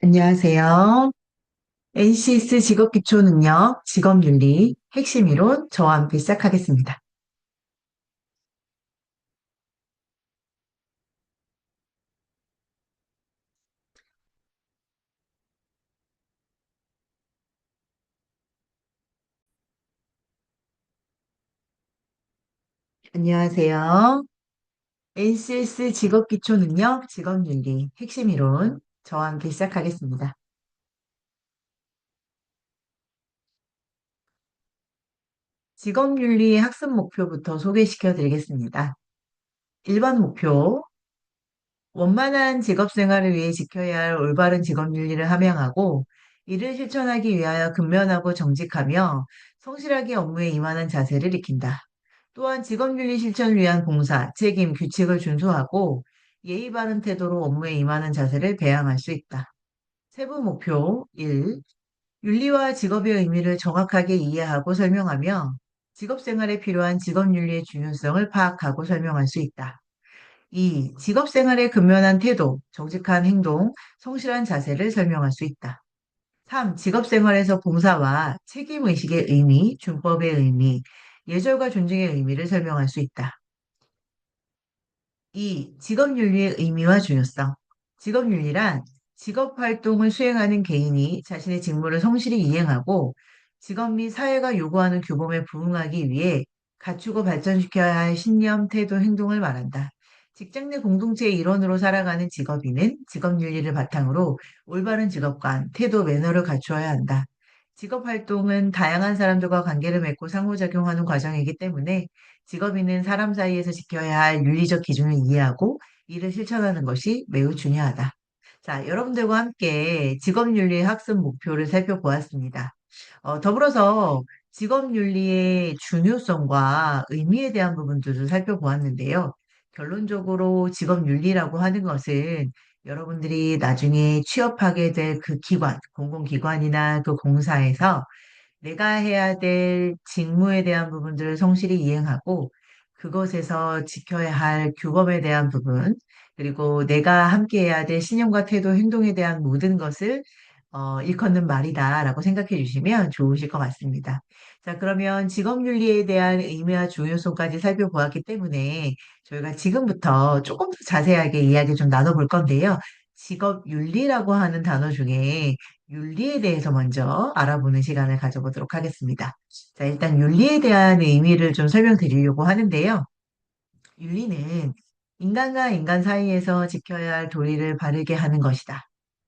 안녕하세요. NCS 직업기초능력, 직업윤리, 핵심 이론, 저와 함께 시작하겠습니다. 안녕하세요. NCS 직업기초능력, 직업윤리, 핵심 이론, 저와 함께 시작하겠습니다. 직업윤리의 학습 목표부터 소개시켜 드리겠습니다. 1번 목표, 원만한 직업 생활을 위해 지켜야 할 올바른 직업 윤리를 함양하고 이를 실천하기 위하여 근면하고 정직하며 성실하게 업무에 임하는 자세를 익힌다. 또한 직업 윤리 실천을 위한 봉사, 책임, 규칙을 준수하고 예의 바른 태도로 업무에 임하는 자세를 배양할 수 있다. 세부 목표 1. 윤리와 직업의 의미를 정확하게 이해하고 설명하며 직업 생활에 필요한 직업 윤리의 중요성을 파악하고 설명할 수 있다. 2. 직업 생활에 근면한 태도, 정직한 행동, 성실한 자세를 설명할 수 있다. 3. 직업 생활에서 봉사와 책임 의식의 의미, 준법의 의미, 예절과 존중의 의미를 설명할 수 있다. 2. 직업윤리의 의미와 중요성. 직업윤리란 직업 활동을 수행하는 개인이 자신의 직무를 성실히 이행하고 직업 및 사회가 요구하는 규범에 부응하기 위해 갖추고 발전시켜야 할 신념, 태도, 행동을 말한다. 직장 내 공동체의 일원으로 살아가는 직업인은 직업윤리를 바탕으로 올바른 직업관, 태도, 매너를 갖추어야 한다. 직업 활동은 다양한 사람들과 관계를 맺고 상호작용하는 과정이기 때문에 직업인은 사람 사이에서 지켜야 할 윤리적 기준을 이해하고 이를 실천하는 것이 매우 중요하다. 자, 여러분들과 함께 직업윤리의 학습 목표를 살펴보았습니다. 더불어서 직업윤리의 중요성과 의미에 대한 부분들을 살펴보았는데요. 결론적으로 직업윤리라고 하는 것은 여러분들이 나중에 취업하게 될 그 기관, 공공기관이나 그 공사에서 내가 해야 될 직무에 대한 부분들을 성실히 이행하고 그것에서 지켜야 할 규범에 대한 부분, 그리고 내가 함께 해야 될 신념과 태도, 행동에 대한 모든 것을 일컫는 말이다라고 생각해 주시면 좋으실 것 같습니다. 자, 그러면 직업윤리에 대한 의미와 중요성까지 살펴보았기 때문에 저희가 지금부터 조금 더 자세하게 이야기 좀 나눠볼 건데요. 직업윤리라고 하는 단어 중에 윤리에 대해서 먼저 알아보는 시간을 가져보도록 하겠습니다. 자, 일단 윤리에 대한 의미를 좀 설명드리려고 하는데요. 윤리는 인간과 인간 사이에서 지켜야 할 도리를 바르게 하는 것이다.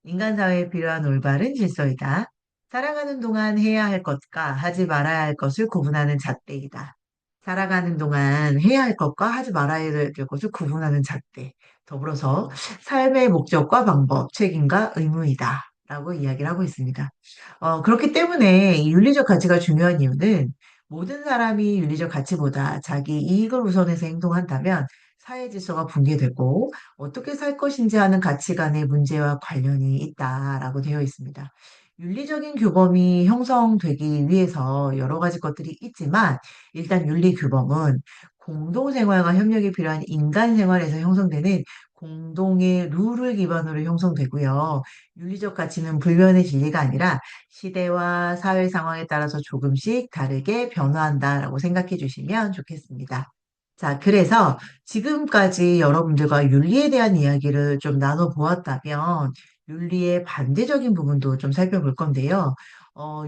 인간 사회에 필요한 올바른 질서이다. 살아가는 동안 해야 할 것과 하지 말아야 할 것을 구분하는 잣대이다. 살아가는 동안 해야 할 것과 하지 말아야 할 것을 구분하는 잣대. 더불어서 삶의 목적과 방법, 책임과 의무이다. 라고 이야기를 하고 있습니다. 그렇기 때문에 이 윤리적 가치가 중요한 이유는 모든 사람이 윤리적 가치보다 자기 이익을 우선해서 행동한다면 사회 질서가 붕괴되고 어떻게 살 것인지 하는 가치관의 문제와 관련이 있다라고 되어 있습니다. 윤리적인 규범이 형성되기 위해서 여러 가지 것들이 있지만 일단 윤리 규범은 공동생활과 협력이 필요한 인간 생활에서 형성되는 공동의 룰을 기반으로 형성되고요. 윤리적 가치는 불변의 진리가 아니라 시대와 사회 상황에 따라서 조금씩 다르게 변화한다라고 생각해 주시면 좋겠습니다. 자, 그래서 지금까지 여러분들과 윤리에 대한 이야기를 좀 나눠보았다면, 윤리의 반대적인 부분도 좀 살펴볼 건데요.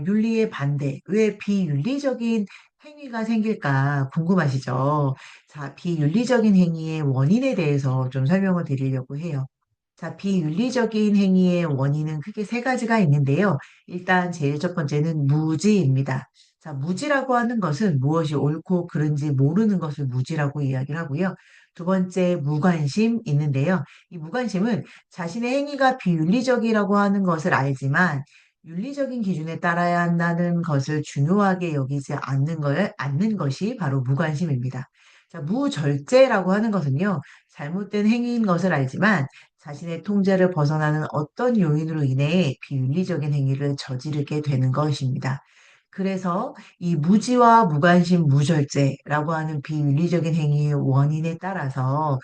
윤리의 반대, 왜 비윤리적인 행위가 생길까 궁금하시죠? 자, 비윤리적인 행위의 원인에 대해서 좀 설명을 드리려고 해요. 자, 비윤리적인 행위의 원인은 크게 세 가지가 있는데요. 일단 제일 첫 번째는 무지입니다. 자, 무지라고 하는 것은 무엇이 옳고 그른지 모르는 것을 무지라고 이야기를 하고요. 두 번째, 무관심 있는데요. 이 무관심은 자신의 행위가 비윤리적이라고 하는 것을 알지만 윤리적인 기준에 따라야 한다는 것을 중요하게 여기지 않는 것이 바로 무관심입니다. 자, 무절제라고 하는 것은요, 잘못된 행위인 것을 알지만 자신의 통제를 벗어나는 어떤 요인으로 인해 비윤리적인 행위를 저지르게 되는 것입니다. 그래서 이 무지와 무관심, 무절제라고 하는 비윤리적인 행위의 원인에 따라서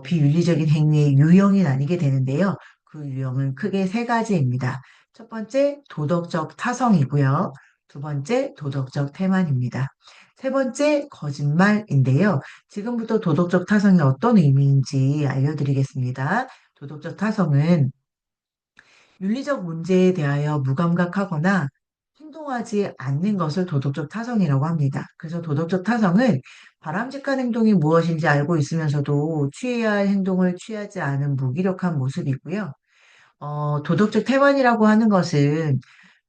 비윤리적인 행위의 유형이 나뉘게 되는데요. 그 유형은 크게 세 가지입니다. 첫 번째, 도덕적 타성이고요. 두 번째, 도덕적 태만입니다. 세 번째, 거짓말인데요. 지금부터 도덕적 타성이 어떤 의미인지 알려드리겠습니다. 도덕적 타성은 윤리적 문제에 대하여 무감각하거나 행동하지 않는 것을 도덕적 타성이라고 합니다. 그래서 도덕적 타성은 바람직한 행동이 무엇인지 알고 있으면서도 취해야 할 행동을 취하지 않은 무기력한 모습이고요. 도덕적 태만이라고 하는 것은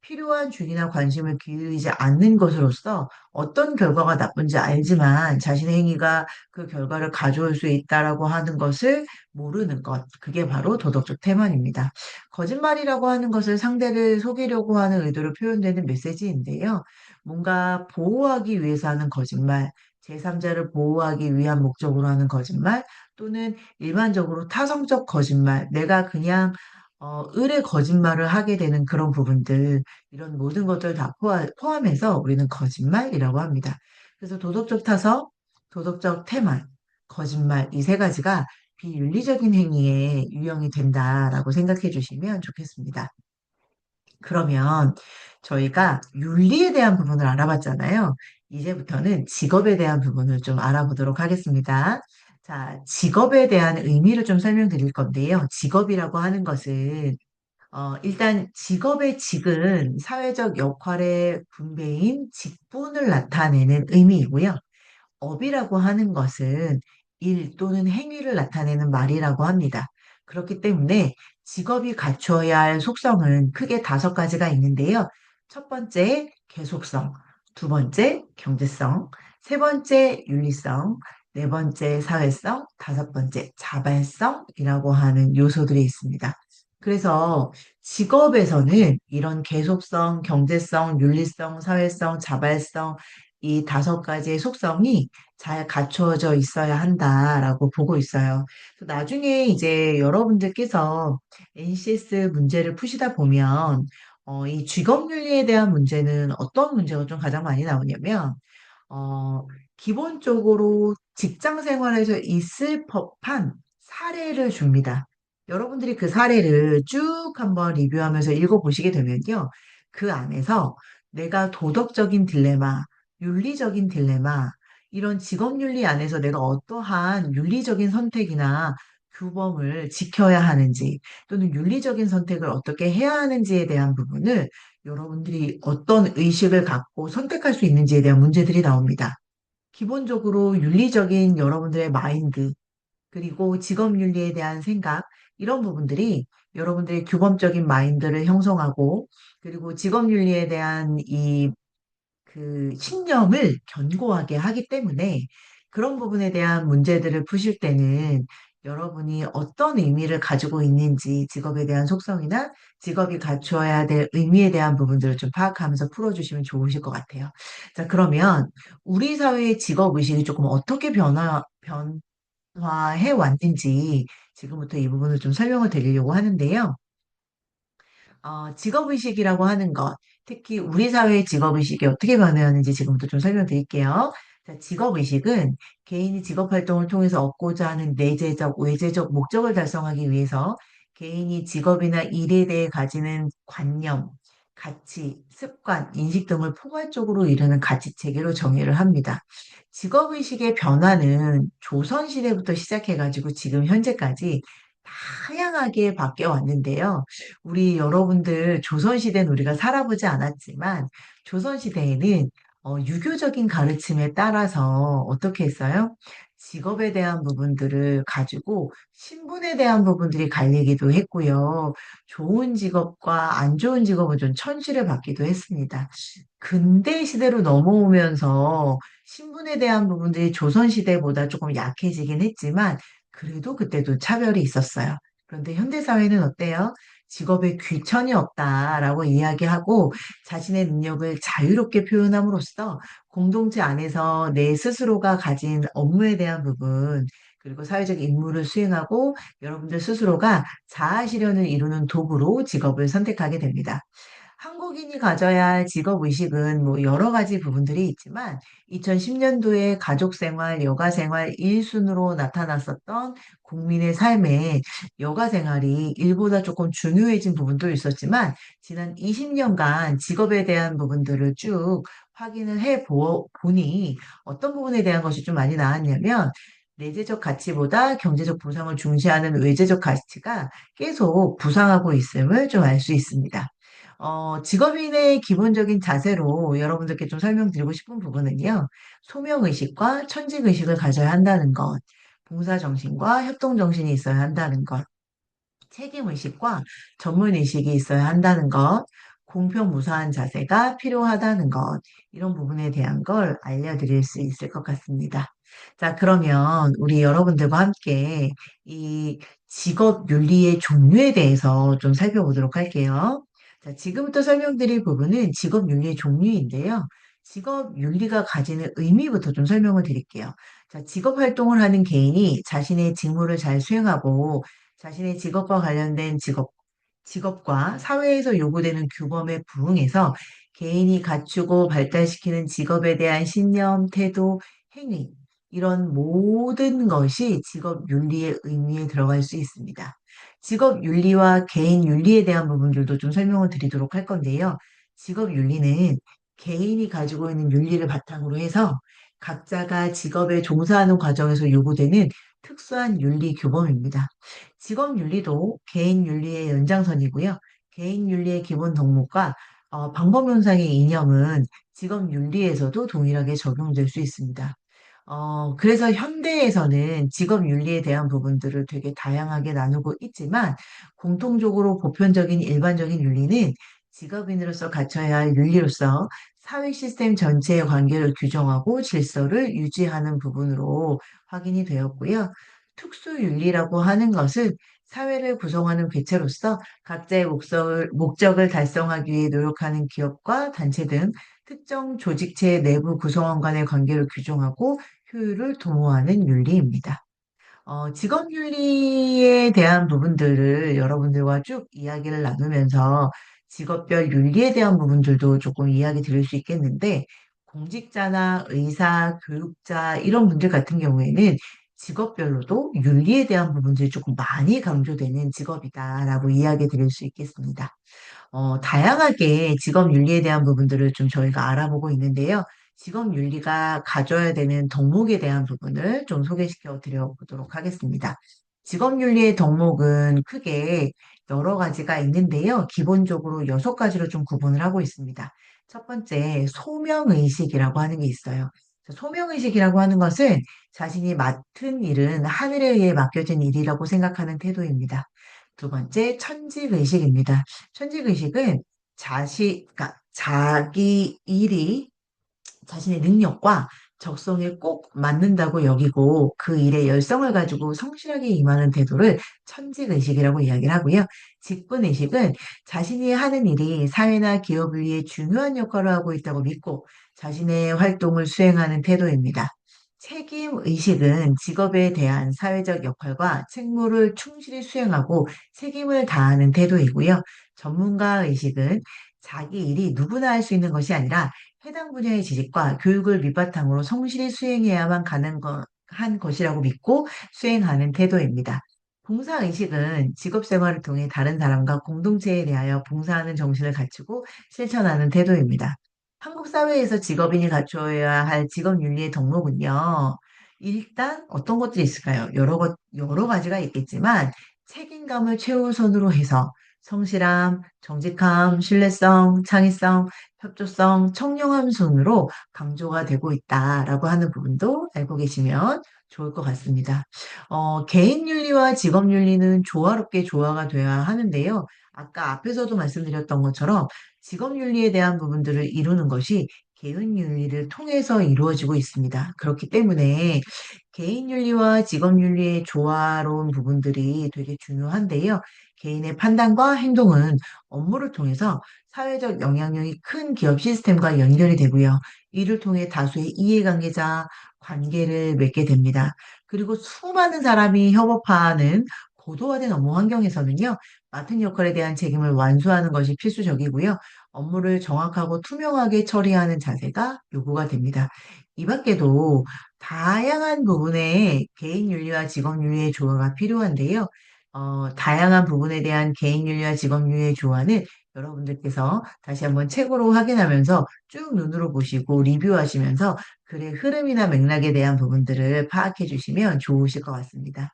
필요한 주의나 관심을 기울이지 않는 것으로서 어떤 결과가 나쁜지 알지만 자신의 행위가 그 결과를 가져올 수 있다라고 하는 것을 모르는 것. 그게 바로 도덕적 태만입니다. 거짓말이라고 하는 것을 상대를 속이려고 하는 의도로 표현되는 메시지인데요. 뭔가 보호하기 위해서 하는 거짓말, 제3자를 보호하기 위한 목적으로 하는 거짓말, 또는 일반적으로 타성적 거짓말, 내가 그냥 을의 거짓말을 하게 되는 그런 부분들, 이런 모든 것들 다 포함해서 우리는 거짓말이라고 합니다. 그래서 도덕적 타성, 도덕적 태만, 거짓말, 이 세 가지가 비윤리적인 행위의 유형이 된다라고 생각해 주시면 좋겠습니다. 그러면 저희가 윤리에 대한 부분을 알아봤잖아요. 이제부터는 직업에 대한 부분을 좀 알아보도록 하겠습니다. 자, 직업에 대한 의미를 좀 설명드릴 건데요. 직업이라고 하는 것은 일단 직업의 직은 사회적 역할의 분배인 직분을 나타내는 의미이고요. 업이라고 하는 것은 일 또는 행위를 나타내는 말이라고 합니다. 그렇기 때문에 직업이 갖추어야 할 속성은 크게 다섯 가지가 있는데요. 첫 번째, 계속성. 두 번째, 경제성. 세 번째, 윤리성. 네 번째, 사회성. 다섯 번째, 자발성이라고 하는 요소들이 있습니다. 그래서 직업에서는 이런 계속성, 경제성, 윤리성, 사회성, 자발성, 이 다섯 가지의 속성이 잘 갖추어져 있어야 한다라고 보고 있어요. 그래서 나중에 이제 여러분들께서 NCS 문제를 푸시다 보면, 이 직업윤리에 대한 문제는 어떤 문제가 좀 가장 많이 나오냐면, 어, 기본적으로 직장 생활에서 있을 법한 사례를 줍니다. 여러분들이 그 사례를 쭉 한번 리뷰하면서 읽어보시게 되면요. 그 안에서 내가 도덕적인 딜레마, 윤리적인 딜레마, 이런 직업윤리 안에서 내가 어떠한 윤리적인 선택이나 규범을 지켜야 하는지, 또는 윤리적인 선택을 어떻게 해야 하는지에 대한 부분을 여러분들이 어떤 의식을 갖고 선택할 수 있는지에 대한 문제들이 나옵니다. 기본적으로 윤리적인 여러분들의 마인드, 그리고 직업윤리에 대한 생각, 이런 부분들이 여러분들의 규범적인 마인드를 형성하고, 그리고 직업윤리에 대한 그 신념을 견고하게 하기 때문에 그런 부분에 대한 문제들을 푸실 때는 여러분이 어떤 의미를 가지고 있는지 직업에 대한 속성이나 직업이 갖추어야 될 의미에 대한 부분들을 좀 파악하면서 풀어주시면 좋으실 것 같아요. 자, 그러면 우리 사회의 직업 의식이 조금 어떻게 변화해 왔는지 지금부터 이 부분을 좀 설명을 드리려고 하는데요. 직업의식이라고 하는 것, 특히 우리 사회의 직업의식이 어떻게 변화하는지 지금부터 좀 설명드릴게요. 자, 직업의식은 개인이 직업활동을 통해서 얻고자 하는 내재적, 외재적 목적을 달성하기 위해서 개인이 직업이나 일에 대해 가지는 관념, 가치, 습관, 인식 등을 포괄적으로 이루는 가치체계로 정의를 합니다. 직업의식의 변화는 조선시대부터 시작해가지고 지금 현재까지 다양하게 바뀌어 왔는데요. 우리 여러분들 조선시대는 우리가 살아보지 않았지만 조선시대에는 유교적인 가르침에 따라서 어떻게 했어요? 직업에 대한 부분들을 가지고 신분에 대한 부분들이 갈리기도 했고요. 좋은 직업과 안 좋은 직업은 좀 천시를 받기도 했습니다. 근대 시대로 넘어오면서 신분에 대한 부분들이 조선시대보다 조금 약해지긴 했지만 그래도 그때도 차별이 있었어요. 그런데 현대 사회는 어때요? 직업에 귀천이 없다라고 이야기하고 자신의 능력을 자유롭게 표현함으로써 공동체 안에서 내 스스로가 가진 업무에 대한 부분, 그리고 사회적 임무를 수행하고 여러분들 스스로가 자아 실현을 이루는 도구로 직업을 선택하게 됩니다. 한국인이 가져야 할 직업의식은 뭐 여러 가지 부분들이 있지만 2010년도에 가족생활, 여가생활 1순으로 나타났었던 국민의 삶에 여가생활이 일보다 조금 중요해진 부분도 있었지만 지난 20년간 직업에 대한 부분들을 쭉 확인을 보니 어떤 부분에 대한 것이 좀 많이 나왔냐면 내재적 가치보다 경제적 보상을 중시하는 외재적 가치가 계속 부상하고 있음을 좀 알 수 있습니다. 직업인의 기본적인 자세로 여러분들께 좀 설명드리고 싶은 부분은요, 소명의식과 천직의식을 가져야 한다는 것, 봉사정신과 협동정신이 있어야 한다는 것, 책임의식과 전문의식이 있어야 한다는 것, 공평무사한 자세가 필요하다는 것, 이런 부분에 대한 걸 알려드릴 수 있을 것 같습니다. 자, 그러면 우리 여러분들과 함께 이 직업 윤리의 종류에 대해서 좀 살펴보도록 할게요. 자, 지금부터 설명드릴 부분은 직업 윤리의 종류인데요. 직업 윤리가 가지는 의미부터 좀 설명을 드릴게요. 자, 직업 활동을 하는 개인이 자신의 직무를 잘 수행하고 자신의 직업과 관련된 직업과 사회에서 요구되는 규범에 부응해서 개인이 갖추고 발달시키는 직업에 대한 신념, 태도, 행위, 이런 모든 것이 직업 윤리의 의미에 들어갈 수 있습니다. 직업 윤리와 개인 윤리에 대한 부분들도 좀 설명을 드리도록 할 건데요. 직업 윤리는 개인이 가지고 있는 윤리를 바탕으로 해서 각자가 직업에 종사하는 과정에서 요구되는 특수한 윤리 규범입니다. 직업 윤리도 개인 윤리의 연장선이고요. 개인 윤리의 기본 덕목과 방법론상의 이념은 직업 윤리에서도 동일하게 적용될 수 있습니다. 그래서 현대에서는 직업 윤리에 대한 부분들을 되게 다양하게 나누고 있지만 공통적으로 보편적인 일반적인 윤리는 직업인으로서 갖춰야 할 윤리로서 사회 시스템 전체의 관계를 규정하고 질서를 유지하는 부분으로 확인이 되었고요. 특수윤리라고 하는 것은 사회를 구성하는 객체로서 각자의 목적을 달성하기 위해 노력하는 기업과 단체 등 특정 조직체 내부 구성원 간의 관계를 규정하고 효율을 도모하는 윤리입니다. 직업 윤리에 대한 부분들을 여러분들과 쭉 이야기를 나누면서 직업별 윤리에 대한 부분들도 조금 이야기 드릴 수 있겠는데, 공직자나 의사, 교육자, 이런 분들 같은 경우에는 직업별로도 윤리에 대한 부분들이 조금 많이 강조되는 직업이다라고 이야기 드릴 수 있겠습니다. 다양하게 직업 윤리에 대한 부분들을 좀 저희가 알아보고 있는데요. 직업 윤리가 가져야 되는 덕목에 대한 부분을 좀 소개시켜 드려 보도록 하겠습니다. 직업 윤리의 덕목은 크게 여러 가지가 있는데요. 기본적으로 6가지로 좀 구분을 하고 있습니다. 첫 번째, 소명의식이라고 하는 게 있어요. 소명의식이라고 하는 것은 자신이 맡은 일은 하늘에 의해 맡겨진 일이라고 생각하는 태도입니다. 두 번째, 천직의식입니다. 천직의식은 그러니까 자기 일이 자신의 능력과 적성에 꼭 맞는다고 여기고 그 일에 열성을 가지고 성실하게 임하는 태도를 천직의식이라고 이야기를 하고요. 직분의식은 자신이 하는 일이 사회나 기업을 위해 중요한 역할을 하고 있다고 믿고 자신의 활동을 수행하는 태도입니다. 책임의식은 직업에 대한 사회적 역할과 책무를 충실히 수행하고 책임을 다하는 태도이고요. 전문가의식은 자기 일이 누구나 할 수 있는 것이 아니라 해당 분야의 지식과 교육을 밑바탕으로 성실히 수행해야만 한 것이라고 믿고 수행하는 태도입니다. 봉사의식은 직업 생활을 통해 다른 사람과 공동체에 대하여 봉사하는 정신을 갖추고 실천하는 태도입니다. 한국 사회에서 직업인이 갖춰야 할 직업 윤리의 덕목은요. 일단 어떤 것들이 있을까요? 여러 가지가 있겠지만 책임감을 최우선으로 해서 성실함, 정직함, 신뢰성, 창의성, 협조성, 청렴함 순으로 강조가 되고 있다라고 하는 부분도 알고 계시면 좋을 것 같습니다. 개인 윤리와 직업 윤리는 조화롭게 조화가 돼야 하는데요. 아까 앞에서도 말씀드렸던 것처럼 직업 윤리에 대한 부분들을 이루는 것이 개인 윤리를 통해서 이루어지고 있습니다. 그렇기 때문에 개인 윤리와 직업 윤리의 조화로운 부분들이 되게 중요한데요. 개인의 판단과 행동은 업무를 통해서 사회적 영향력이 큰 기업 시스템과 연결이 되고요. 이를 통해 다수의 이해관계자 관계를 맺게 됩니다. 그리고 수많은 사람이 협업하는 고도화된 업무 환경에서는요, 맡은 역할에 대한 책임을 완수하는 것이 필수적이고요. 업무를 정확하고 투명하게 처리하는 자세가 요구가 됩니다. 이 밖에도 다양한 부분에 개인 윤리와 직업 윤리의 조화가 필요한데요. 다양한 부분에 대한 개인 윤리와 직업 윤리의 조화는 여러분들께서 다시 한번 책으로 확인하면서 쭉 눈으로 보시고 리뷰하시면서 글의 흐름이나 맥락에 대한 부분들을 파악해 주시면 좋으실 것 같습니다.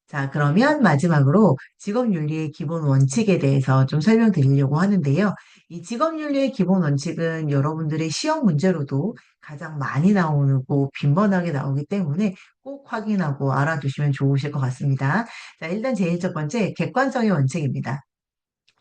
자, 그러면 마지막으로 직업윤리의 기본 원칙에 대해서 좀 설명드리려고 하는데요. 이 직업윤리의 기본 원칙은 여러분들의 시험 문제로도 가장 많이 나오고 빈번하게 나오기 때문에 꼭 확인하고 알아두시면 좋으실 것 같습니다. 자, 일단 제일 첫 번째, 객관성의 원칙입니다.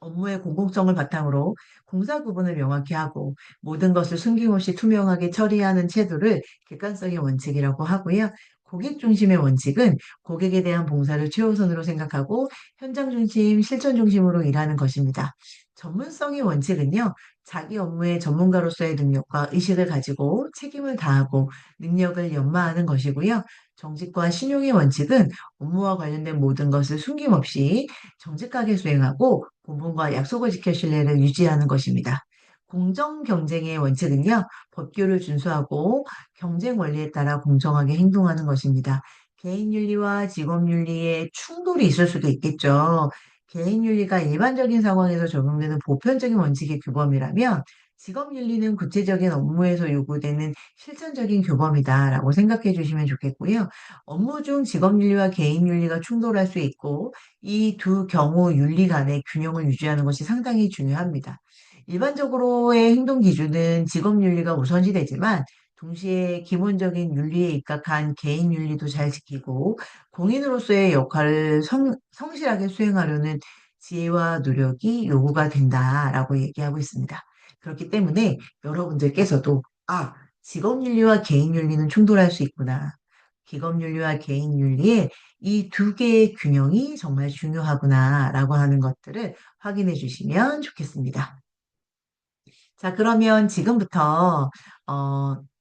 업무의 공공성을 바탕으로 공사 구분을 명확히 하고 모든 것을 숨김없이 투명하게 처리하는 chế度를 객관성의 원칙이라고 하고요. 고객 중심의 원칙은 고객에 대한 봉사를 최우선으로 생각하고 현장 중심, 실천 중심으로 일하는 것입니다. 전문성의 원칙은요, 자기 업무의 전문가로서의 능력과 의식을 가지고 책임을 다하고 능력을 연마하는 것이고요. 정직과 신용의 원칙은 업무와 관련된 모든 것을 숨김없이 정직하게 수행하고 본분과 약속을 지켜 신뢰를 유지하는 것입니다. 공정 경쟁의 원칙은요, 법규를 준수하고 경쟁 원리에 따라 공정하게 행동하는 것입니다. 개인 윤리와 직업 윤리에 충돌이 있을 수도 있겠죠. 개인 윤리가 일반적인 상황에서 적용되는 보편적인 원칙의 규범이라면 직업 윤리는 구체적인 업무에서 요구되는 실천적인 규범이다라고 생각해 주시면 좋겠고요. 업무 중 직업 윤리와 개인 윤리가 충돌할 수 있고 이 두 경우 윤리 간의 균형을 유지하는 것이 상당히 중요합니다. 일반적으로의 행동 기준은 직업 윤리가 우선시되지만 동시에 기본적인 윤리에 입각한 개인 윤리도 잘 지키고 공인으로서의 역할을 성실하게 수행하려는 지혜와 노력이 요구가 된다라고 얘기하고 있습니다. 그렇기 때문에 여러분들께서도 직업 윤리와 개인 윤리는 충돌할 수 있구나. 직업 윤리와 개인 윤리의 이 두 개의 균형이 정말 중요하구나라고 하는 것들을 확인해 주시면 좋겠습니다. 자, 그러면 지금부터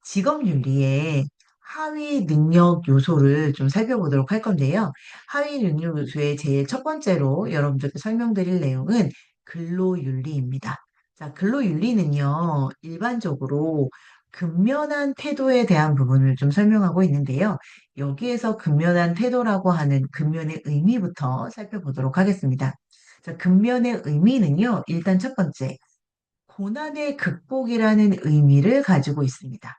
직업 윤리의 하위 능력 요소를 좀 살펴보도록 할 건데요. 하위 능력 요소의 제일 첫 번째로 여러분들께 설명드릴 내용은 근로윤리입니다. 자, 근로윤리는요, 일반적으로 근면한 태도에 대한 부분을 좀 설명하고 있는데요. 여기에서 근면한 태도라고 하는 근면의 의미부터 살펴보도록 하겠습니다. 자, 근면의 의미는요, 일단 첫 번째, 고난의 극복이라는 의미를 가지고 있습니다.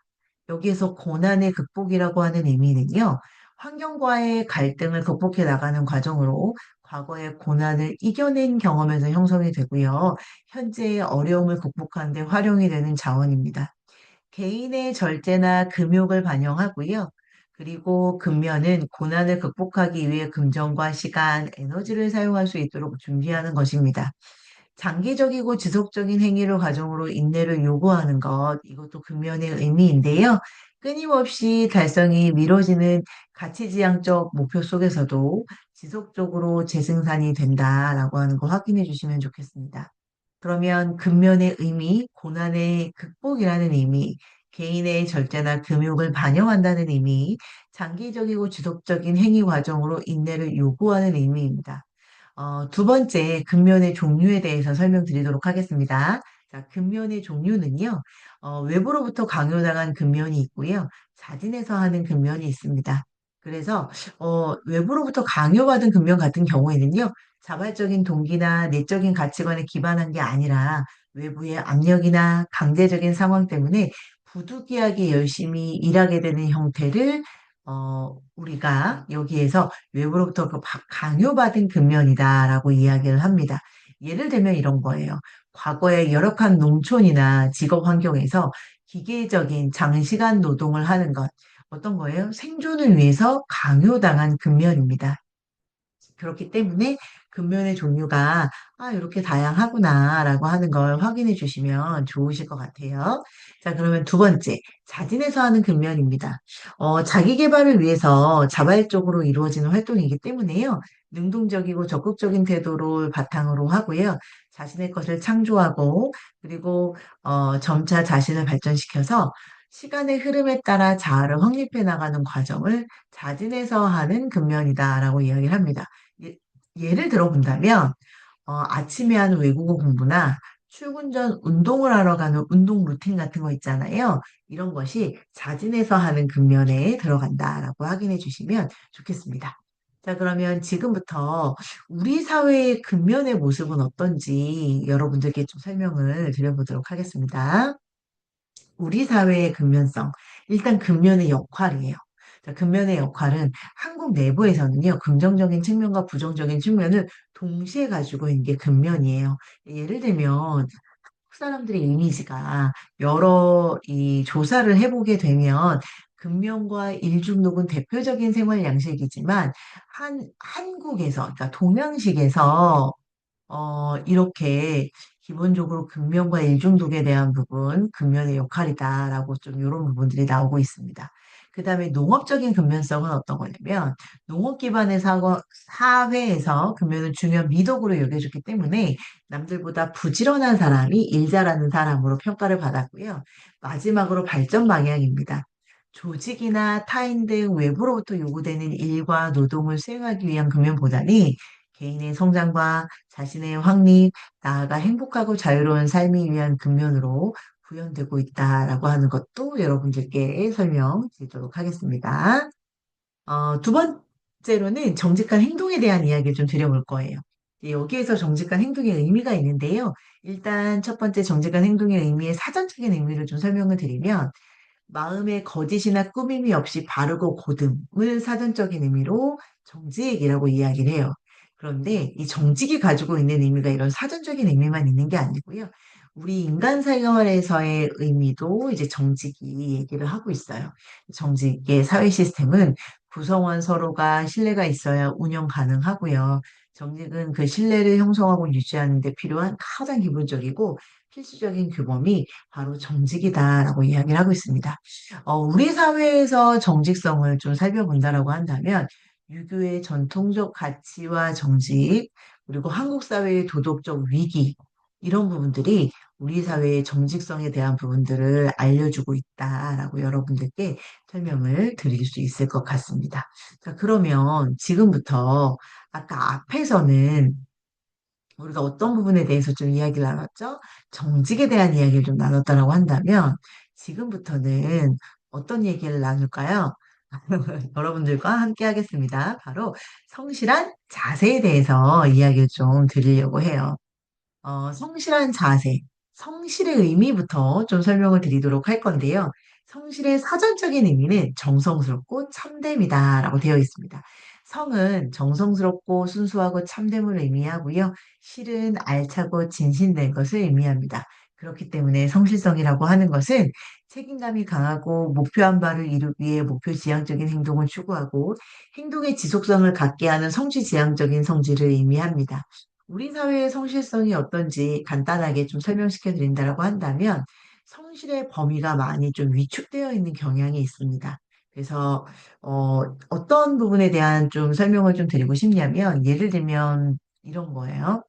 여기에서 고난의 극복이라고 하는 의미는요, 환경과의 갈등을 극복해 나가는 과정으로 과거의 고난을 이겨낸 경험에서 형성이 되고요, 현재의 어려움을 극복하는 데 활용이 되는 자원입니다. 개인의 절제나 금욕을 반영하고요. 그리고 근면은 고난을 극복하기 위해 금전과 시간, 에너지를 사용할 수 있도록 준비하는 것입니다. 장기적이고 지속적인 행위를 과정으로 인내를 요구하는 것, 이것도 근면의 의미인데요. 끊임없이 달성이 미뤄지는 가치지향적 목표 속에서도 지속적으로 재생산이 된다라고 하는 거 확인해 주시면 좋겠습니다. 그러면 근면의 의미, 고난의 극복이라는 의미, 개인의 절제나 금욕을 반영한다는 의미, 장기적이고 지속적인 행위 과정으로 인내를 요구하는 의미입니다. 두 번째, 근면의 종류에 대해서 설명드리도록 하겠습니다. 자, 근면의 종류는요, 외부로부터 강요당한 근면이 있고요, 자진해서 하는 근면이 있습니다. 그래서, 외부로부터 강요받은 근면 같은 경우에는요, 자발적인 동기나 내적인 가치관에 기반한 게 아니라 외부의 압력이나 강제적인 상황 때문에 부득이하게 열심히 일하게 되는 형태를 우리가 여기에서 외부로부터 강요받은 근면이다라고 이야기를 합니다. 예를 들면 이런 거예요. 과거의 열악한 농촌이나 직업 환경에서 기계적인 장시간 노동을 하는 것. 어떤 거예요? 생존을 위해서 강요당한 근면입니다. 그렇기 때문에 근면의 종류가 이렇게 다양하구나라고 하는 걸 확인해 주시면 좋으실 것 같아요. 자, 그러면 두 번째, 자진해서 하는 근면입니다. 자기 개발을 위해서 자발적으로 이루어지는 활동이기 때문에요. 능동적이고 적극적인 태도를 바탕으로 하고요. 자신의 것을 창조하고 그리고 점차 자신을 발전시켜서 시간의 흐름에 따라 자아를 확립해 나가는 과정을 자진해서 하는 근면이다라고 이야기를 합니다. 예, 예를 들어 본다면, 아침에 하는 외국어 공부나 출근 전 운동을 하러 가는 운동 루틴 같은 거 있잖아요. 이런 것이 자진해서 하는 근면에 들어간다라고 확인해 주시면 좋겠습니다. 자, 그러면 지금부터 우리 사회의 근면의 모습은 어떤지 여러분들께 좀 설명을 드려보도록 하겠습니다. 우리 사회의 근면성. 일단 근면의 역할이에요. 자, 근면의 역할은 한국 내부에서는요, 긍정적인 측면과 부정적인 측면을 동시에 가지고 있는 게 근면이에요. 예를 들면, 한국 사람들의 이미지가 여러 이 조사를 해보게 되면, 근면과 일중독은 대표적인 생활 양식이지만, 한국에서, 그러니까 동양식에서 이렇게 기본적으로 근면과 일중독에 대한 부분, 근면의 역할이다라고 좀 이런 부분들이 나오고 있습니다. 그 다음에 농업적인 근면성은 어떤 거냐면, 농업 기반의 사회에서 근면을 중요한 미덕으로 여겨졌기 때문에 남들보다 부지런한 사람이 일 잘하는 사람으로 평가를 받았고요. 마지막으로 발전 방향입니다. 조직이나 타인 등 외부로부터 요구되는 일과 노동을 수행하기 위한 근면보다는 개인의 성장과 자신의 확립, 나아가 행복하고 자유로운 삶이 위한 근면으로 구현되고 있다라고 하는 것도 여러분들께 설명드리도록 하겠습니다. 두 번째로는 정직한 행동에 대한 이야기를 좀 드려볼 거예요. 여기에서 정직한 행동의 의미가 있는데요. 일단 첫 번째 정직한 행동의 의미의 사전적인 의미를 좀 설명을 드리면 마음의 거짓이나 꾸밈이 없이 바르고 고듬을 사전적인 의미로 정직이라고 이야기를 해요. 그런데 이 정직이 가지고 있는 의미가 이런 사전적인 의미만 있는 게 아니고요. 우리 인간 생활에서의 의미도 이제 정직이 얘기를 하고 있어요. 정직의 사회 시스템은 구성원 서로가 신뢰가 있어야 운영 가능하고요. 정직은 그 신뢰를 형성하고 유지하는 데 필요한 가장 기본적이고 필수적인 규범이 바로 정직이다라고 이야기를 하고 있습니다. 우리 사회에서 정직성을 좀 살펴본다라고 한다면, 유교의 전통적 가치와 정직, 그리고 한국 사회의 도덕적 위기, 이런 부분들이 우리 사회의 정직성에 대한 부분들을 알려주고 있다라고 여러분들께 설명을 드릴 수 있을 것 같습니다. 자, 그러면 지금부터 아까 앞에서는 우리가 어떤 부분에 대해서 좀 이야기를 나눴죠? 정직에 대한 이야기를 좀 나눴다라고 한다면, 지금부터는 어떤 얘기를 나눌까요? 여러분들과 함께 하겠습니다. 바로 성실한 자세에 대해서 이야기를 좀 드리려고 해요. 성실한 자세, 성실의 의미부터 좀 설명을 드리도록 할 건데요. 성실의 사전적인 의미는 정성스럽고 참됨이다라고 되어 있습니다. 성은 정성스럽고 순수하고 참됨을 의미하고요. 실은 알차고 진실된 것을 의미합니다. 그렇기 때문에 성실성이라고 하는 것은 책임감이 강하고 목표한 바를 이루기 위해 목표 지향적인 행동을 추구하고 행동의 지속성을 갖게 하는 성취지향적인 성질을 의미합니다. 우리 사회의 성실성이 어떤지 간단하게 좀 설명시켜 드린다고 한다면 성실의 범위가 많이 좀 위축되어 있는 경향이 있습니다. 그래서 어떤 부분에 대한 좀 설명을 좀 드리고 싶냐면 예를 들면 이런 거예요.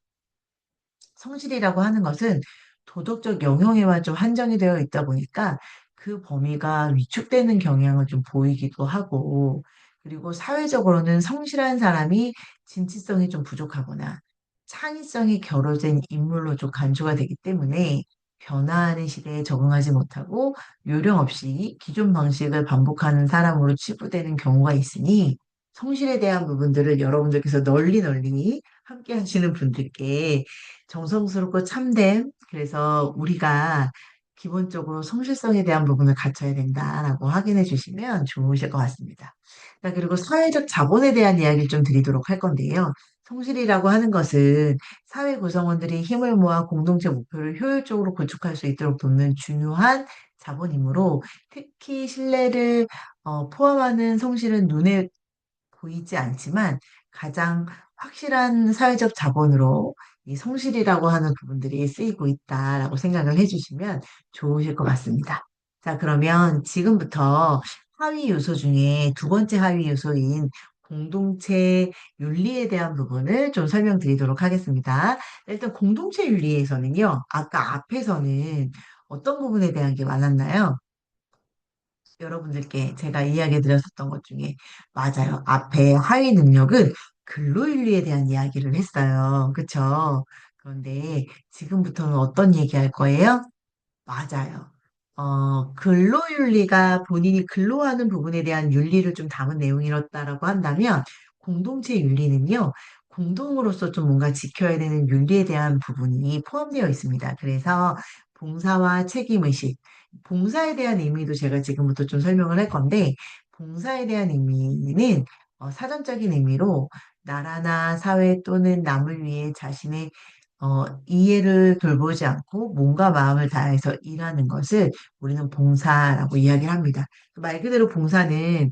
성실이라고 하는 것은 도덕적 영역에만 좀 한정이 되어 있다 보니까 그 범위가 위축되는 경향을 좀 보이기도 하고, 그리고 사회적으로는 성실한 사람이 진취성이 좀 부족하거나 창의성이 결여된 인물로 좀 간주가 되기 때문에 변화하는 시대에 적응하지 못하고 요령 없이 기존 방식을 반복하는 사람으로 치부되는 경우가 있으니 성실에 대한 부분들을 여러분들께서 널리 널리 함께 하시는 분들께 정성스럽고 참됨. 그래서 우리가 기본적으로 성실성에 대한 부분을 갖춰야 된다라고 확인해 주시면 좋으실 것 같습니다. 자, 그리고 사회적 자본에 대한 이야기를 좀 드리도록 할 건데요. 성실이라고 하는 것은 사회 구성원들이 힘을 모아 공동체 목표를 효율적으로 구축할 수 있도록 돕는 중요한 자본이므로 특히 신뢰를 포함하는 성실은 눈에 보이지 않지만 가장 확실한 사회적 자본으로 이 성실이라고 하는 부분들이 쓰이고 있다라고 생각을 해주시면 좋으실 것 같습니다. 자, 그러면 지금부터 하위 요소 중에 두 번째 하위 요소인 공동체 윤리에 대한 부분을 좀 설명드리도록 하겠습니다. 일단 공동체 윤리에서는요, 아까 앞에서는 어떤 부분에 대한 게 많았나요? 여러분들께 제가 이야기 드렸었던 것 중에 맞아요. 앞에 하위 능력은 근로윤리에 대한 이야기를 했어요. 그쵸? 그런데 지금부터는 어떤 얘기 할 거예요? 맞아요. 근로윤리가 본인이 근로하는 부분에 대한 윤리를 좀 담은 내용이었다라고 한다면, 공동체 윤리는요, 공동으로서 좀 뭔가 지켜야 되는 윤리에 대한 부분이 포함되어 있습니다. 그래서 봉사와 책임의식, 봉사에 대한 의미도 제가 지금부터 좀 설명을 할 건데, 봉사에 대한 의미는 사전적인 의미로 나라나 사회 또는 남을 위해 자신의 이해를 돌보지 않고 몸과 마음을 다해서 일하는 것을 우리는 봉사라고 이야기를 합니다. 말 그대로 봉사는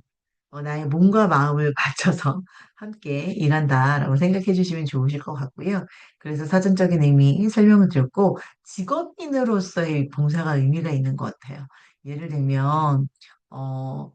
나의 몸과 마음을 바쳐서 함께 일한다라고 생각해 주시면 좋으실 것 같고요. 그래서 사전적인 의미 설명을 드렸고, 직업인으로서의 봉사가 의미가 있는 것 같아요. 예를 들면, 어,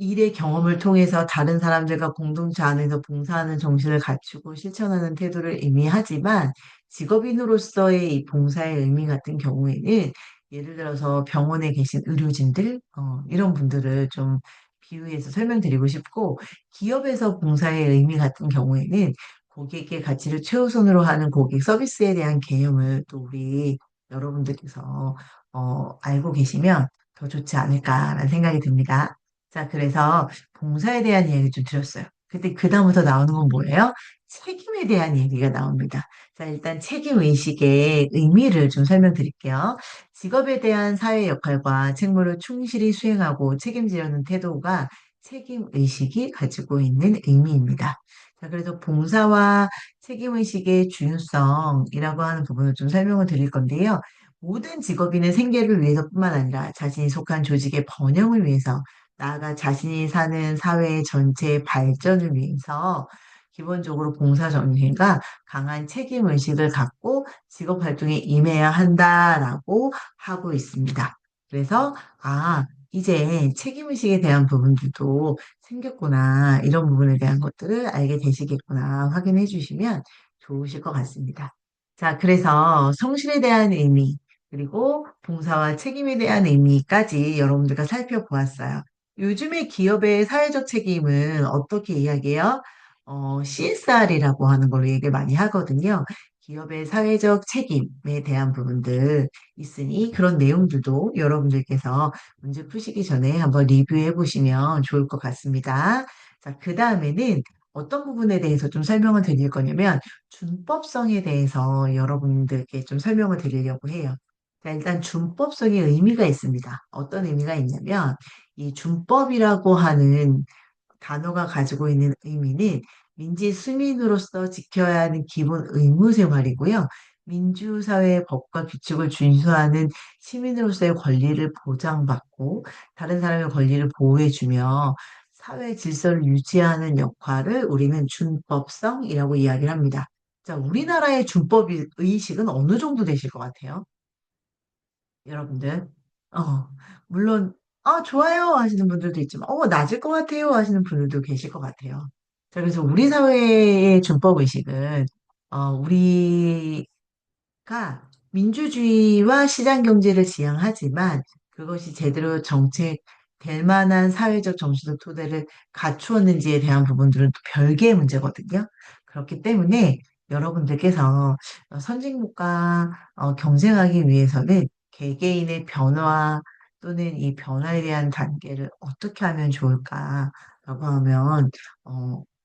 일의 경험을 통해서 다른 사람들과 공동체 안에서 봉사하는 정신을 갖추고 실천하는 태도를 의미하지만, 직업인으로서의 이 봉사의 의미 같은 경우에는 예를 들어서 병원에 계신 의료진들 이런 분들을 좀 비유해서 설명드리고 싶고, 기업에서 봉사의 의미 같은 경우에는 고객의 가치를 최우선으로 하는 고객 서비스에 대한 개념을 또 우리 여러분들께서 알고 계시면 더 좋지 않을까라는 생각이 듭니다. 자, 그래서 봉사에 대한 이야기 좀 드렸어요. 근데 그다음부터 나오는 건 뭐예요? 책임에 대한 얘기가 나옵니다. 자, 일단 책임 의식의 의미를 좀 설명드릴게요. 직업에 대한 사회 역할과 책무를 충실히 수행하고 책임지려는 태도가 책임 의식이 가지고 있는 의미입니다. 자, 그래서 봉사와 책임 의식의 중요성이라고 하는 부분을 좀 설명을 드릴 건데요. 모든 직업인은 생계를 위해서뿐만 아니라 자신이 속한 조직의 번영을 위해서, 나아가 자신이 사는 사회 전체의 발전을 위해서 기본적으로 봉사정신과 강한 책임의식을 갖고 직업활동에 임해야 한다라고 하고 있습니다. 그래서, 이제 책임의식에 대한 부분들도 생겼구나, 이런 부분에 대한 것들을 알게 되시겠구나 확인해 주시면 좋으실 것 같습니다. 자, 그래서 성실에 대한 의미, 그리고 봉사와 책임에 대한 의미까지 여러분들과 살펴보았어요. 요즘에 기업의 사회적 책임은 어떻게 이야기해요? CSR이라고 하는 걸로 얘기를 많이 하거든요. 기업의 사회적 책임에 대한 부분들 있으니 그런 내용들도 여러분들께서 문제 푸시기 전에 한번 리뷰해 보시면 좋을 것 같습니다. 자, 그 다음에는 어떤 부분에 대해서 좀 설명을 드릴 거냐면 준법성에 대해서 여러분들께 좀 설명을 드리려고 해요. 자, 일단 준법성의 의미가 있습니다. 어떤 의미가 있냐면 이 준법이라고 하는 단어가 가지고 있는 의미는 민지 수민으로서 지켜야 하는 기본 의무 생활이고요. 민주사회의 법과 규칙을 준수하는 시민으로서의 권리를 보장받고 다른 사람의 권리를 보호해주며 사회 질서를 유지하는 역할을 우리는 준법성이라고 이야기를 합니다. 자, 우리나라의 준법 의식은 어느 정도 되실 것 같아요? 여러분들? 어, 물론, 좋아요 하시는 분들도 있지만, 낮을 것 같아요 하시는 분들도 계실 것 같아요. 자, 그래서 우리 사회의 준법 의식은, 우리가 민주주의와 시장 경제를 지향하지만 그것이 제대로 정책될 만한 사회적 정신적 토대를 갖추었는지에 대한 부분들은 또 별개의 문제거든요. 그렇기 때문에 여러분들께서 선진국과 경쟁하기 위해서는 개개인의 변화 또는 이 변화에 대한 단계를 어떻게 하면 좋을까라고 하면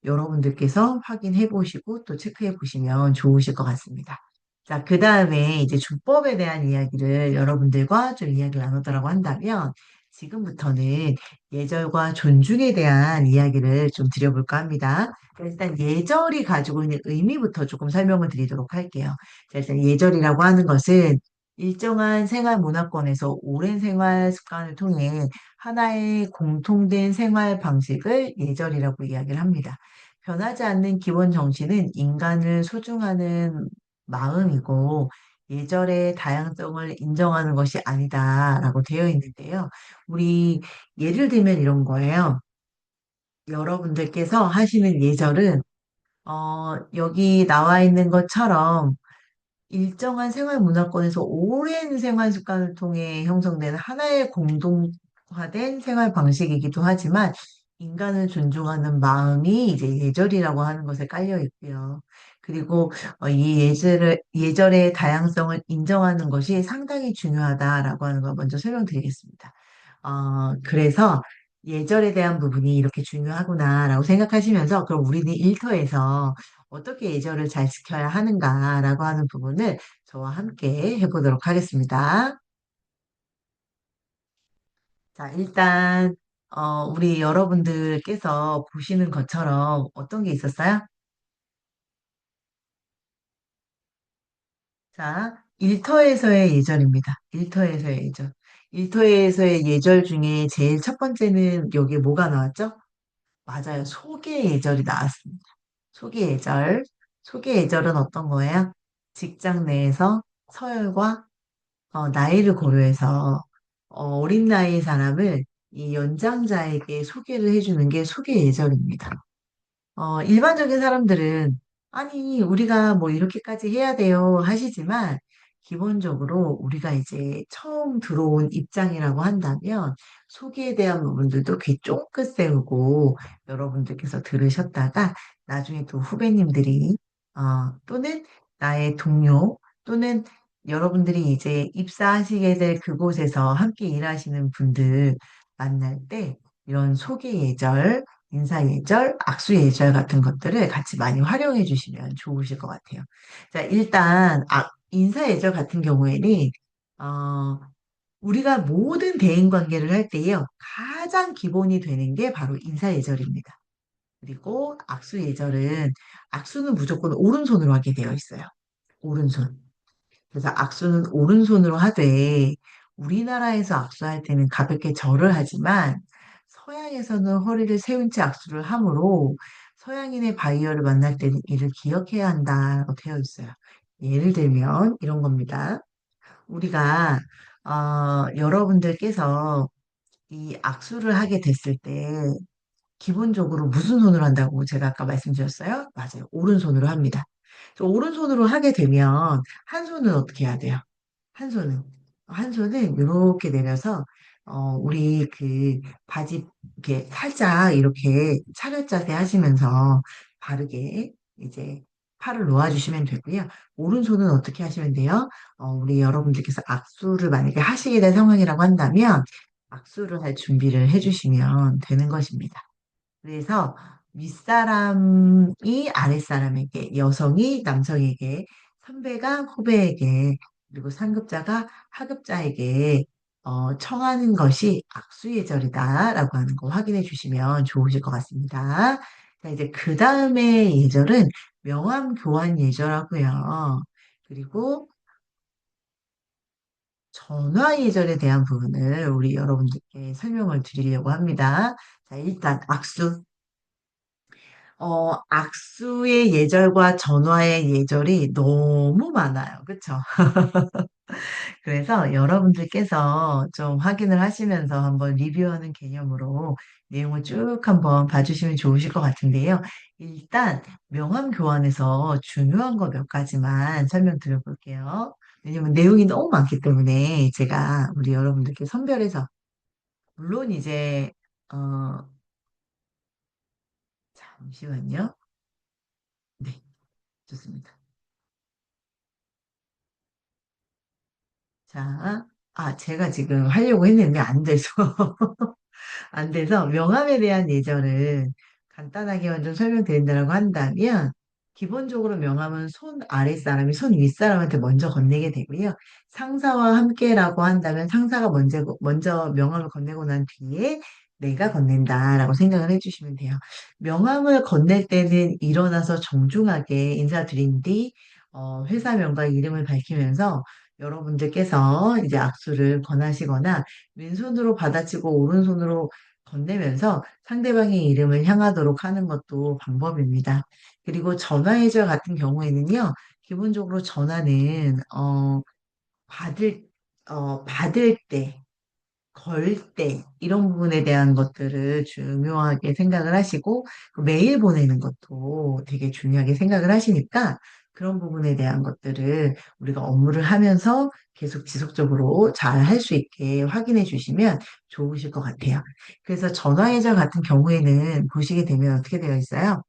여러분들께서 확인해 보시고 또 체크해 보시면 좋으실 것 같습니다. 자, 그 다음에 이제 주법에 대한 이야기를 여러분들과 좀 이야기를 나누더라고 한다면, 지금부터는 예절과 존중에 대한 이야기를 좀 드려볼까 합니다. 일단 예절이 가지고 있는 의미부터 조금 설명을 드리도록 할게요. 자, 일단 예절이라고 하는 것은 일정한 생활 문화권에서 오랜 생활 습관을 통해 하나의 공통된 생활 방식을 예절이라고 이야기를 합니다. 변하지 않는 기본 정신은 인간을 소중하는 마음이고 예절의 다양성을 인정하는 것이 아니다라고 되어 있는데요. 우리 예를 들면 이런 거예요. 여러분들께서 하시는 예절은 여기 나와 있는 것처럼 일정한 생활 문화권에서 오랜 생활 습관을 통해 형성된 하나의 공동화된 생활 방식이기도 하지만 인간을 존중하는 마음이 이제 예절이라고 하는 것에 깔려 있고요. 그리고 이 예절의 다양성을 인정하는 것이 상당히 중요하다라고 하는 걸 먼저 설명드리겠습니다. 그래서 예절에 대한 부분이 이렇게 중요하구나라고 생각하시면서 그럼 우리는 일터에서 어떻게 예절을 잘 지켜야 하는가라고 하는 부분을 저와 함께 해보도록 하겠습니다. 자, 일단 우리 여러분들께서 보시는 것처럼 어떤 게 있었어요? 자, 일터에서의 예절입니다. 일터에서의 예절. 일터에서의 예절 중에 제일 첫 번째는 여기에 뭐가 나왔죠? 맞아요. 소개 예절이 나왔습니다. 소개 예절. 소개 예절은 어떤 거예요? 직장 내에서 서열과 나이를 고려해서 어린 나이의 사람을 이 연장자에게 소개를 해주는 게 소개 예절입니다. 일반적인 사람들은, 아니, 우리가 뭐 이렇게까지 해야 돼요 하시지만, 기본적으로 우리가 이제 처음 들어온 입장이라고 한다면, 소개에 대한 부분들도 귀 쫑긋 세우고, 여러분들께서 들으셨다가, 나중에 또 후배님들이, 또는 나의 동료, 또는 여러분들이 이제 입사하시게 될 그곳에서 함께 일하시는 분들 만날 때, 이런 소개 예절, 인사 예절, 악수 예절 같은 것들을 같이 많이 활용해 주시면 좋으실 것 같아요. 자, 일단, 인사 예절 같은 경우에는, 어, 우리가 모든 대인 관계를 할 때요, 가장 기본이 되는 게 바로 인사 예절입니다. 그리고 악수는 무조건 오른손으로 하게 되어 있어요. 오른손. 그래서 악수는 오른손으로 하되 우리나라에서 악수할 때는 가볍게 절을 하지만 서양에서는 허리를 세운 채 악수를 하므로 서양인의 바이어를 만날 때는 이를 기억해야 한다고 되어 있어요. 예를 들면 이런 겁니다. 우리가 여러분들께서 이 악수를 하게 됐을 때 기본적으로 무슨 손으로 한다고 제가 아까 말씀드렸어요? 맞아요. 오른손으로 합니다. 그래서 오른손으로 하게 되면 한 손은 어떻게 해야 돼요? 한 손은 한 손은 이렇게 내려서 우리 그 바지 이렇게 살짝 이렇게 차렷 자세 하시면서 바르게 이제 팔을 놓아주시면 되고요. 오른손은 어떻게 하시면 돼요? 우리 여러분들께서 악수를 만약에 하시게 될 상황이라고 한다면 악수를 할 준비를 해주시면 되는 것입니다. 그래서 윗사람이 아랫사람에게, 여성이 남성에게, 선배가 후배에게, 그리고 상급자가 하급자에게 청하는 것이 악수예절이다라고 하는 거 확인해 주시면 좋으실 것 같습니다. 자, 이제 그 다음에 예절은 명함 교환 예절하고요. 그리고 전화 예절에 대한 부분을 우리 여러분들께 설명을 드리려고 합니다. 자, 일단 악수. 악수의 예절과 전화의 예절이 너무 많아요. 그쵸? 그래서 여러분들께서 좀 확인을 하시면서 한번 리뷰하는 개념으로 내용을 쭉 한번 봐주시면 좋으실 것 같은데요. 일단 명함 교환에서 중요한 거 몇 가지만 설명드려 볼게요. 왜냐면 내용이 너무 많기 때문에 제가 우리 여러분들께 선별해서 물론 이제 어, 잠시만요. 네, 좋습니다. 자, 제가 지금 하려고 했는데 안 돼서, 안 돼서 명함에 대한 예절을 간단하게 먼저 설명드린다고 한다면, 기본적으로 명함은 손 아랫사람이 손 윗사람한테 먼저 건네게 되고요. 상사와 함께라고 한다면 상사가 먼저 명함을 건네고 난 뒤에 내가 건넨다라고 생각을 해주시면 돼요. 명함을 건넬 때는 일어나서 정중하게 인사드린 뒤, 회사명과 이름을 밝히면서 여러분들께서 이제 악수를 권하시거나 왼손으로 받아치고 오른손으로 건네면서 상대방의 이름을 향하도록 하는 것도 방법입니다. 그리고 전화 예절 같은 경우에는요, 기본적으로 전화는 받을 받을 때, 걸 때, 이런 부분에 대한 것들을 중요하게 생각을 하시고, 그 메일 보내는 것도 되게 중요하게 생각을 하시니까, 그런 부분에 대한 것들을 우리가 업무를 하면서 계속 지속적으로 잘 할 수 있게 확인해 주시면 좋으실 것 같아요. 그래서 전화예절 같은 경우에는 보시게 되면 어떻게 되어 있어요?